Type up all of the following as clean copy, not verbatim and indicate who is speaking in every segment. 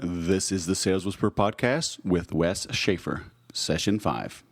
Speaker 1: This is the Sales Whisperer Podcast with Wes Schaefer, Session 5.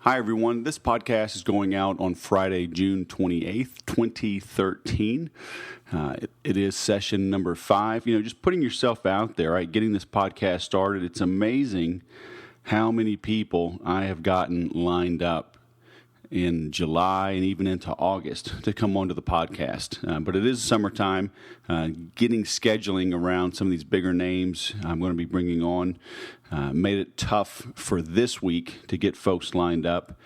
Speaker 1: Hi, everyone. This podcast is going out on Friday, June 28th, 2013. It is session number 5. Just putting yourself out there, right? Getting this podcast started. It's amazing how many people I have gotten lined up in July and even into August to come onto the podcast. But it is summertime. Getting scheduling around some of these bigger names I'm going to be bringing on made it tough for this week to get folks lined up,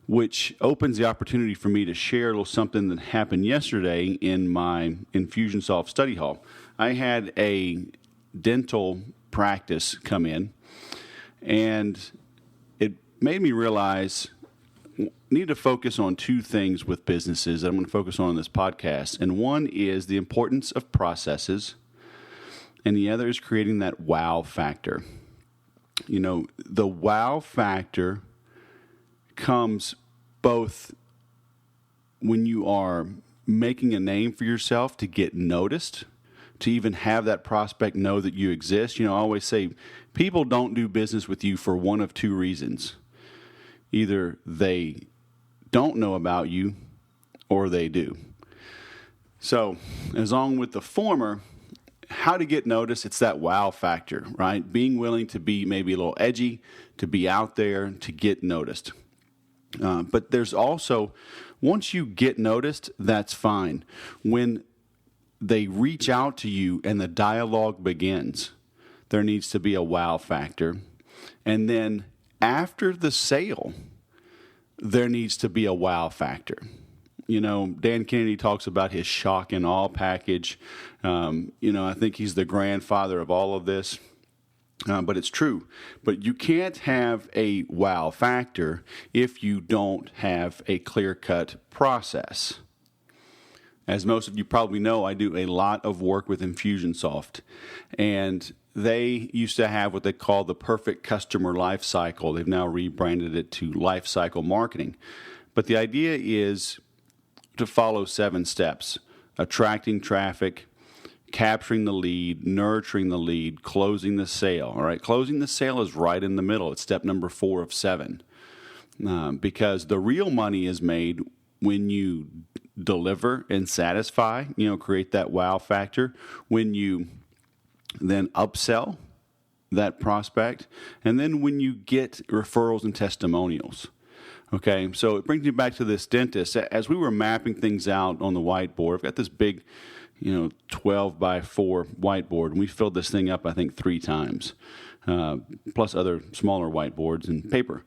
Speaker 1: which opens the opportunity for me to share a little something that happened yesterday in my Infusionsoft study hall. I had a dental practice come in, and it made me realize I need to focus on two things with businesses that I'm going to focus on in this podcast. And one is the importance of processes, and the other is creating that wow factor. The wow factor comes both when you are making a name for yourself to get noticed, to even have that prospect know that you exist. I always say people don't do business with you for one of two reasons. Either they don't know about you or they do. So, as long with the former, how to get noticed, it's that wow factor, right? Being willing to be maybe a little edgy, to be out there, to get noticed. But there's also, once you get noticed, that's fine. When they reach out to you and the dialogue begins, there needs to be a wow factor. And then after the sale, there needs to be a wow factor. Dan Kennedy talks about his shock and awe package. I think he's the grandfather of all of this, but it's true. But you can't have a wow factor if you don't have a clear-cut process. As most of you probably know, I do a lot of work with Infusionsoft, and they used to have what they call the perfect customer life cycle. They've now rebranded it to life cycle marketing. But the idea is to follow 7 steps: attracting traffic, capturing the lead, nurturing the lead, closing the sale. All right, closing the sale is right in the middle. It's step number 4 of 7. Because the real money is made when you deliver and satisfy, create that wow factor, when you then upsell that prospect, and then when you get referrals and testimonials. Okay, so it brings me back to this dentist. As we were mapping things out on the whiteboard, I've got this big, 12 by 4 whiteboard, and we filled this thing up, I think, 3 times, plus other smaller whiteboards and paper.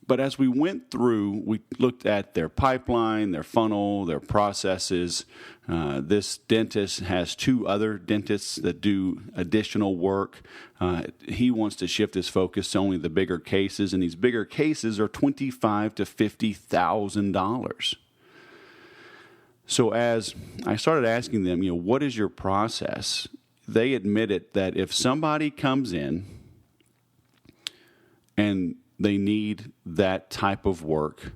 Speaker 1: But as we went through, we looked at their pipeline, their funnel, their processes. This dentist has 2 other dentists that do additional work. He wants to shift his focus to only the bigger cases, and these bigger cases are $25,000 to $50,000. So as I started asking them, what is your process? They admitted that if somebody comes in and they need that type of work,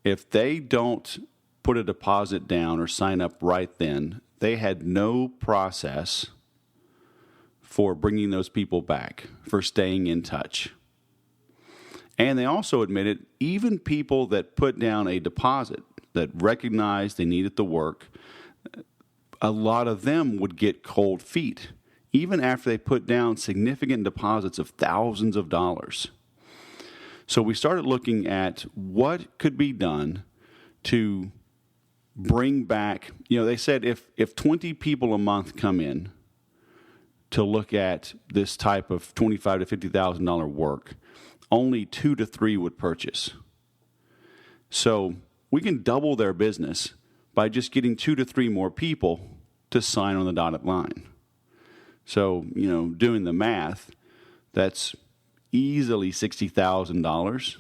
Speaker 1: if they don't put a deposit down or sign up right then, they had no process for bringing those people back, for staying in touch. And they also admitted even people that put down a deposit, that recognized they needed the work, a lot of them would get cold feet, even after they put down significant deposits of thousands of dollars. So we started looking at what could be done to bring back, they said if 20 people a month come in to look at this type of $25,000 to $50,000 work, only 2 to 3 would purchase. So we can double their business by just getting 2 to 3 more people to sign on the dotted line. So, doing the math, that's easily $60,000,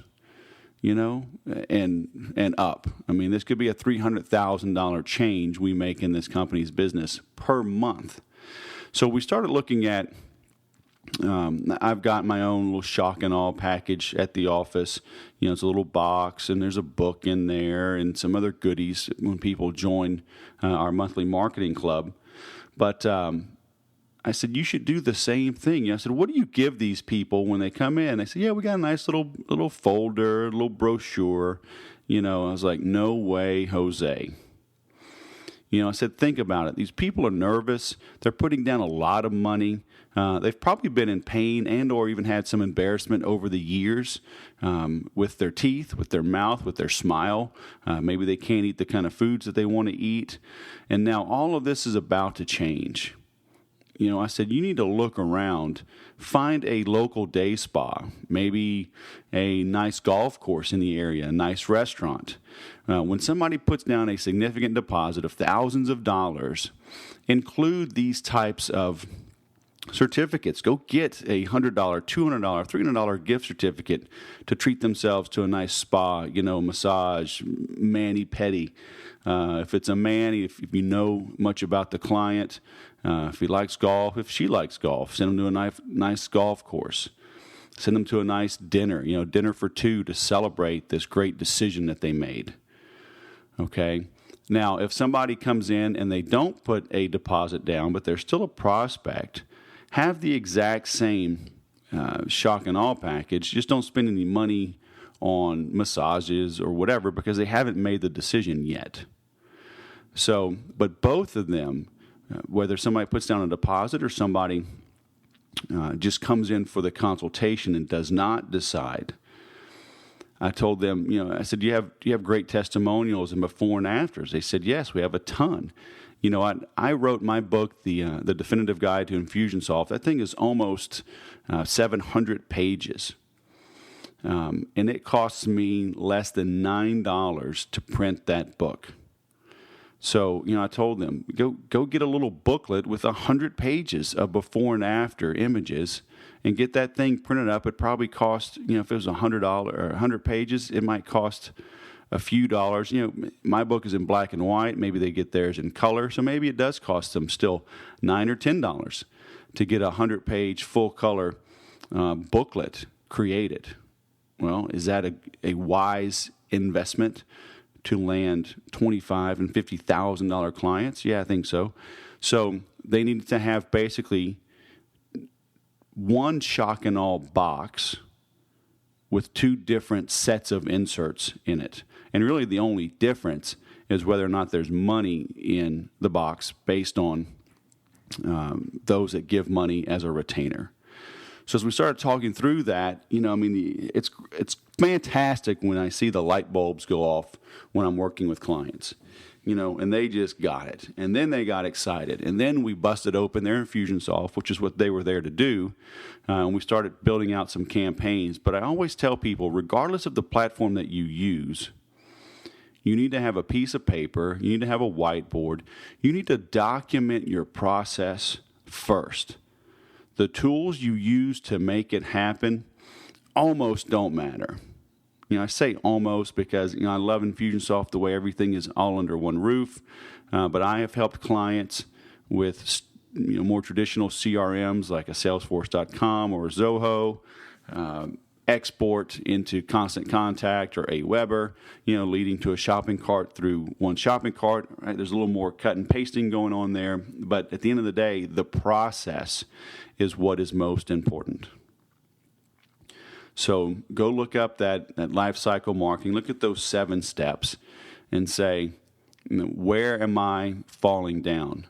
Speaker 1: and up. I mean, this could be a $300,000 change we make in this company's business per month. So we started looking at, I've got my own little shock and awe package at the office. It's a little box, and there's a book in there and some other goodies when people join our monthly marketing club. But I said, you should do the same thing. I said, what do you give these people when they come in? They said, yeah, we got a nice little folder, a little brochure. I was like, no way, Jose. I said, think about it. These people are nervous. They're putting down a lot of money. They've probably been in pain and or even had some embarrassment over the years with their teeth, with their mouth, with their smile. Maybe they can't eat the kind of foods that they want to eat. And now all of this is about to change. I said, you need to look around, find a local day spa, maybe a nice golf course in the area, a nice restaurant. When somebody puts down a significant deposit of thousands of dollars, include these types of certificates. Go get a $100, $200, $300 gift certificate to treat themselves to a nice spa, massage, mani-pedi. If it's a man, if you know much about the client, if he likes golf, if she likes golf, send them to a nice golf course. Send them to a nice dinner, dinner for 2 to celebrate this great decision that they made. Okay? Now, if somebody comes in and they don't put a deposit down, but they're still a prospect, have the exact same shock and awe package. Just don't spend any money on massages or whatever because they haven't made the decision yet. So, but both of them, whether somebody puts down a deposit or somebody just comes in for the consultation and does not decide, I told them, I said, do you have great testimonials and before and afters? They said, yes, we have a ton. I wrote my book, the Definitive Guide to Infusionsoft. That thing is almost 700 pages. And it costs me less than $9 to print that book. So, I told them, go get a little booklet with 100 pages of before and after images and get that thing printed up. It probably cost, if it was $100 or 100 pages, it might cost a few dollars. My book is in black and white. Maybe they get theirs in color. So maybe it does cost them still $9 or $10 to get a 100-page full-color booklet created. Well, is that a wise investment to land $25,000 and $50,000 clients? Yeah, I think so. So they need to have basically one shock and awe box with 2 different sets of inserts in it. And really the only difference is whether or not there's money in the box based on those that give money as a retainer. So as we started talking through that, it's fantastic when I see the light bulbs go off when I'm working with clients, and they just got it. And then they got excited. And then we busted open their Infusionsoft, which is what they were there to do. And we started building out some campaigns. But I always tell people, regardless of the platform that you use, you need to have a piece of paper. You need to have a whiteboard. You need to document your process first. The tools you use to make it happen almost don't matter. I say almost because, I love Infusionsoft the way everything is all under one roof. But I have helped clients with, more traditional CRMs like a Salesforce.com or a Zoho, export into Constant Contact or Aweber, leading to a shopping cart through one shopping cart. Right? There's a little more cut and pasting going on there. But at the end of the day, the process is what is most important. So go look up that life cycle marketing. Look at those 7 steps and say, where am I falling down?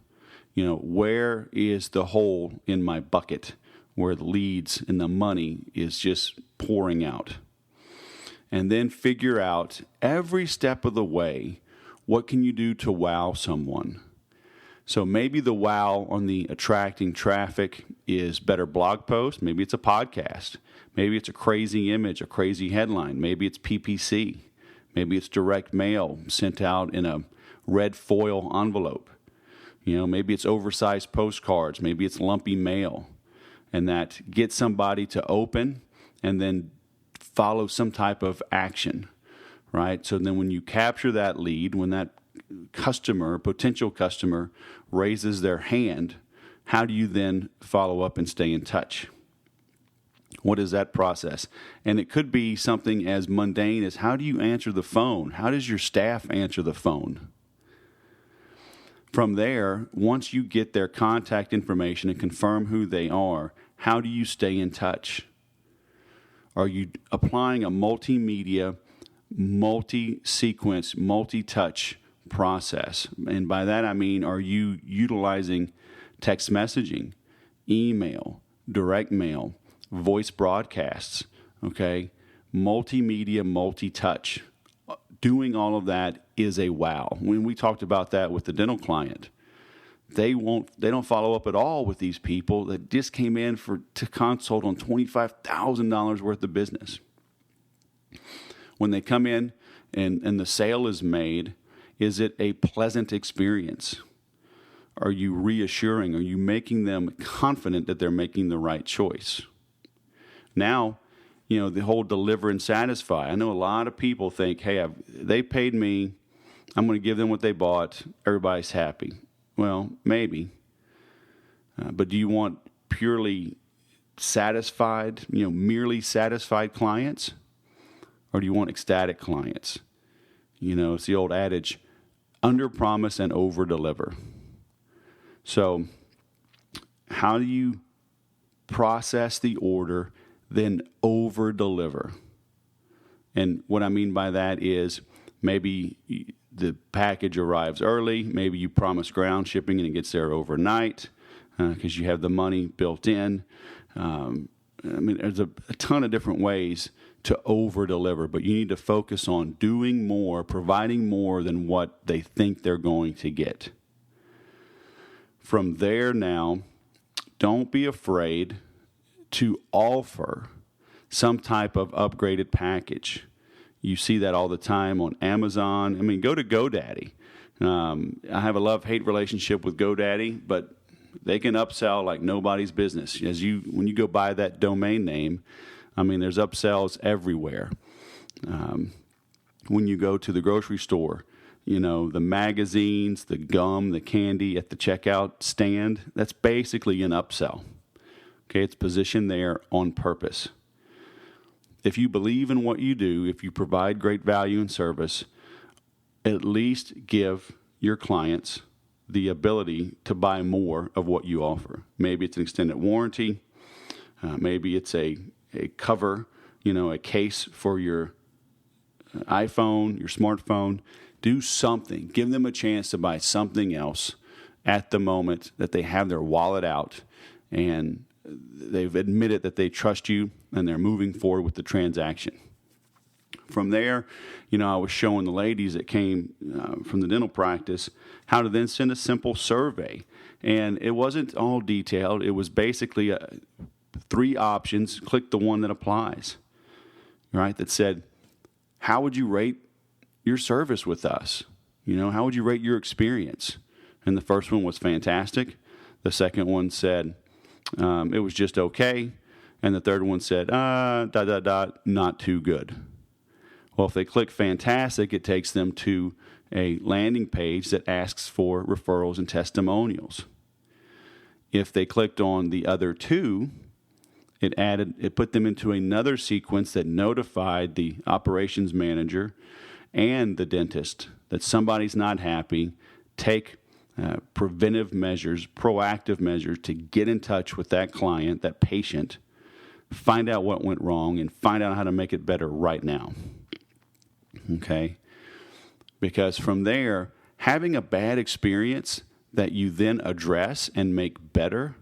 Speaker 1: Where is the hole in my bucket where the leads and the money is just pouring out? And then figure out every step of the way What can you do to wow someone? So maybe the wow on the attracting traffic is better blog post. Maybe it's a podcast. Maybe it's a crazy image, a crazy headline. Maybe it's PPC. Maybe it's direct mail sent out in a red foil envelope. Maybe it's oversized postcards. Maybe it's lumpy mail. And that gets somebody to open and then follow some type of action, right? So then when you capture that lead, when that potential customer raises their hand, how do you then follow up and stay in touch? What is that process? And it could be something as mundane as, how do you answer the phone? How does your staff answer the phone? From there, once you get their contact information and confirm who they are, how do you stay in touch? Are you applying a multimedia, multi-sequence, multi-touch process? And by that I mean, are you utilizing text messaging, email, direct mail, voice broadcasts, okay? Multimedia, multi-touch. Doing all of that is a wow. When we talked about that with the dental client, they don't follow up at all with these people that just came in to consult on $25,000 worth of business. When they come in and the sale is made, is it a pleasant experience? Are you reassuring? Are you making them confident that they're making the right choice? Now, the whole deliver and satisfy. I know a lot of people think, hey, they paid me, I'm going to give them what they bought, everybody's happy. Well, maybe. But do you want purely satisfied, merely satisfied clients? Or do you want ecstatic clients? It's the old adage, under promise and over deliver. So how do you process the order, then over deliver? And what I mean by that is, maybe the package arrives early. Maybe you promise ground shipping and it gets there overnight because you have the money built in. There's a ton of different ways to over deliver, but you need to focus on doing more, providing more than what they think they're going to get. From there now, don't be afraid to offer some type of upgraded package. You see that all the time on Amazon. Go to GoDaddy. I have a love-hate relationship with GoDaddy, but they can upsell like nobody's business. When you go buy that domain name, there's upsells everywhere. When you go to the grocery store, the magazines, the gum, the candy at the checkout stand, that's basically an upsell. Okay, it's positioned there on purpose. If you believe in what you do, if you provide great value and service, at least give your clients the ability to buy more of what you offer. Maybe it's an extended warranty. Maybe it's a cover, a case for your iPhone, your smartphone. Do something. Give them a chance to buy something else at the moment that they have their wallet out and they've admitted that they trust you and they're moving forward with the transaction. From there, I was showing the ladies that came from the dental practice how to then send a simple survey. And it wasn't all detailed. It was basically 3 options. Click the one that applies, right? That said, how would you rate your service with us? How would you rate your experience? And the first one was fantastic. The second one said, it was just okay. And the third one said, not too good. Well, if they click fantastic, it takes them to a landing page that asks for referrals and testimonials. If they clicked on the other 2, it put them into another sequence that notified the operations manager and the dentist that somebody's not happy. Take preventive measures, proactive measures to get in touch with that client, that patient, find out what went wrong, and find out how to make it better right now. Okay? Because from there, having a bad experience that you then address and make better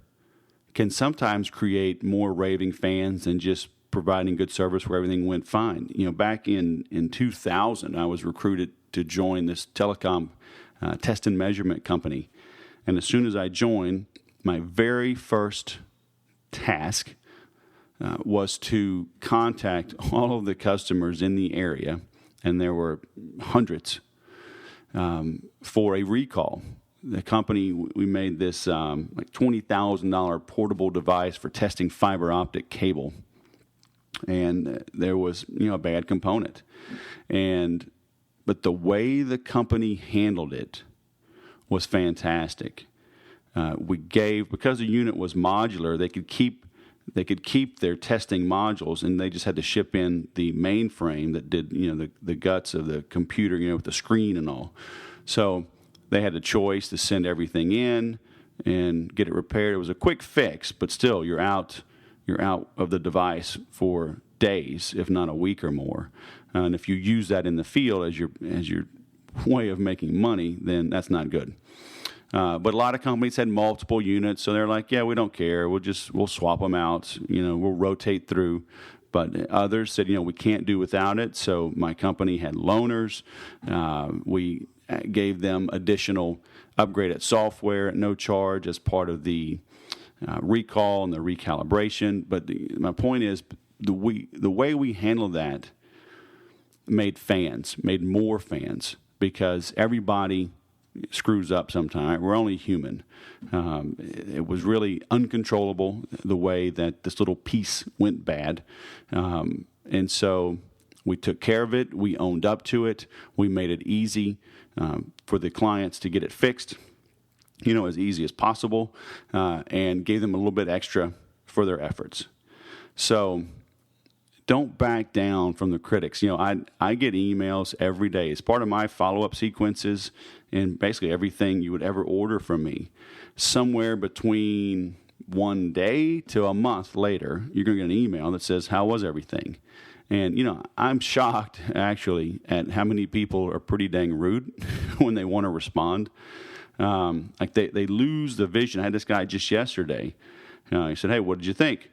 Speaker 1: can sometimes create more raving fans than just providing good service where everything went fine. Back in 2000, I was recruited to join this telecom test and measurement company. And as soon as I joined, my very first task was to contact all of the customers in the area, and there were hundreds, for a recall. The company, we made this like $20,000 portable device for testing fiber optic cable, and there was a bad component, but the way the company handled it was fantastic. Because the unit was modular, they could keep their testing modules, and they just had to ship in the mainframe that did the guts of the computer, with the screen and all. So they had a choice to send everything in and get it repaired. It was a quick fix, but still, you're out of the device for days, if not a week or more. And if you use that in the field as your way of making money, then that's not good. But a lot of companies had multiple units, so they're like, yeah, we don't care. We'll swap them out. We'll rotate through. But others said, we can't do without it. So my company had loaners. We gave them additional upgraded software at no charge as part of the recall and the recalibration. But my point is, the way we handled that made more fans, because everybody screws up sometime. We're only human. It was really uncontrollable the way that this little piece went bad. And so we took care of it. We owned up to it. We made it easy for the clients to get it fixed, as easy as possible, and gave them a little bit extra for their efforts. So don't back down from the critics. I get emails every day. It's part of my follow-up sequences and basically everything you would ever order from me. Somewhere between one day to a month later, you're going to get an email that says, how was everything? And, I'm shocked, actually, at how many people are pretty dang rude when they want to respond. Like they lose the vision. I had this guy just yesterday. He said, hey, what did you think?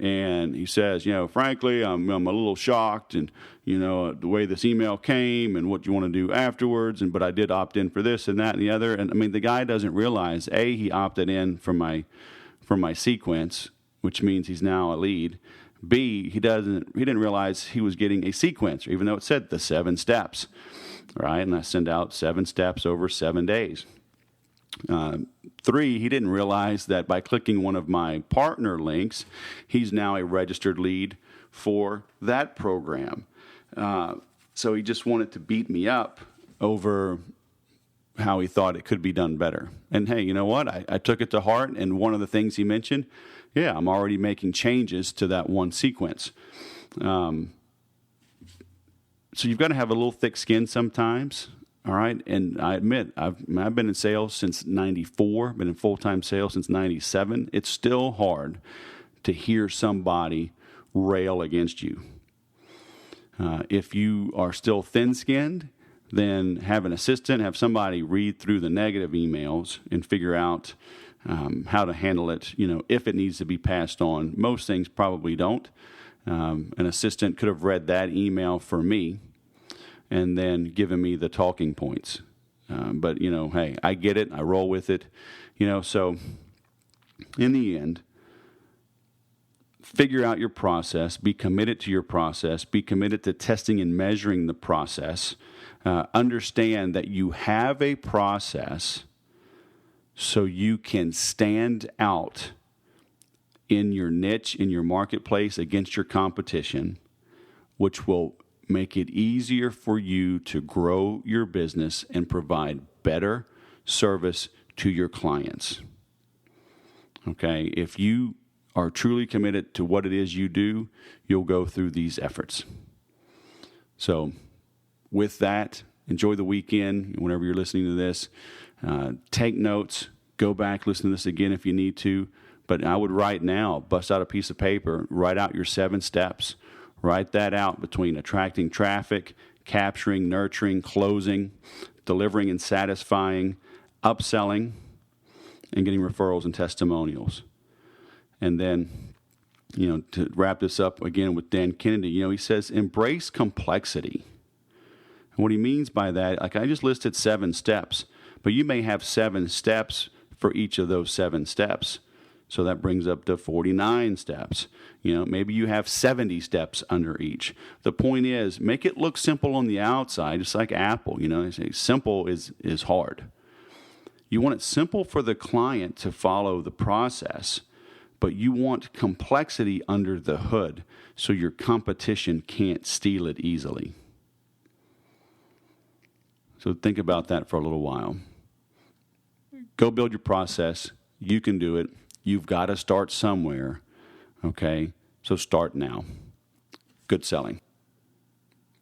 Speaker 1: And he says, frankly, I'm a little shocked, and the way this email came, and what you want to do afterwards. But I did opt in for this and that and the other. And I mean, the guy doesn't realize he opted in from my sequence, which means he's now a lead. B, he didn't realize he was getting a sequencer, even though it said the 7 steps, right? And I send out 7 steps over 7 days. 3, he didn't realize that by clicking one of my partner links, he's now a registered lead for that program. So he just wanted to beat me up over how he thought it could be done better. And hey, you know what? I took it to heart, and one of the things he mentioned, I'm already making changes to that one sequence. So you've got to have a little thick skin sometimes. All right, and I admit, I've been in sales since '94, been in full-time sales since '97. It's still hard to hear somebody rail against you. If you are still thin-skinned, then have an assistant, have somebody read through the negative emails and figure out how to handle it, if it needs to be passed on. Most things probably don't. An assistant could have read that email for me and then given me the talking points. But, hey, I get it. I roll with it. So in the end, figure out your process. Be committed to your process. Be committed to testing and measuring the process. Understand that you have a process so you can stand out in your niche, in your marketplace against your competition, which will make it easier for you to grow your business and provide better service to your clients. Okay, if you are truly committed to what it is you do, you'll go through these efforts. So with that, enjoy the weekend whenever you're listening to this. Take notes, go back, listen to this again if you need to. But I would right now, bust out a piece of paper, write out your 7 steps. Write that out between attracting traffic, capturing, nurturing, closing, delivering and satisfying, upselling, and getting referrals and testimonials. And then, to wrap this up again with Dan Kennedy, he says, embrace complexity. What he means by that, like I just listed 7 steps, but you may have 7 steps for each of those 7 steps. So that brings up to 49 steps. Maybe you have 70 steps under each. The point is, make it look simple on the outside, just like Apple. They say simple is hard. You want it simple for the client to follow the process, but you want complexity under the hood so your competition can't steal it easily. So think about that for a little while. Go build your process. You can do it. You've got to start somewhere, okay? So start now. Good selling.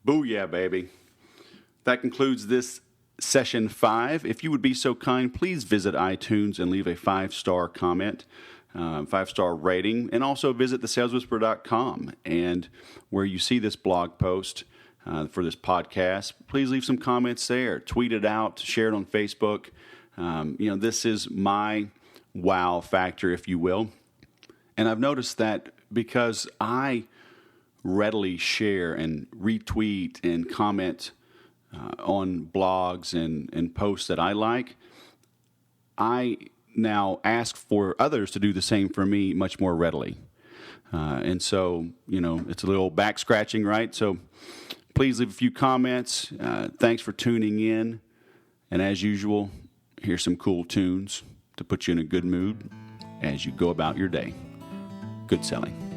Speaker 1: Booyah, baby. That concludes this session 5. If you would be so kind, please visit iTunes and leave a 5-star comment, 5-star rating, and also visit thesaleswhisperer.com. And where you see this blog post for this podcast, please leave some comments there. Tweet it out, share it on Facebook. This is my wow factor, if you will. And I've noticed that because I readily share and retweet and comment on blogs and posts that I like, I now ask for others to do the same for me much more readily. And so, it's a little back scratching, right? So please leave a few comments. Thanks for tuning in. And as usual, here's some cool tunes to put you in a good mood as you go about your day. Good selling.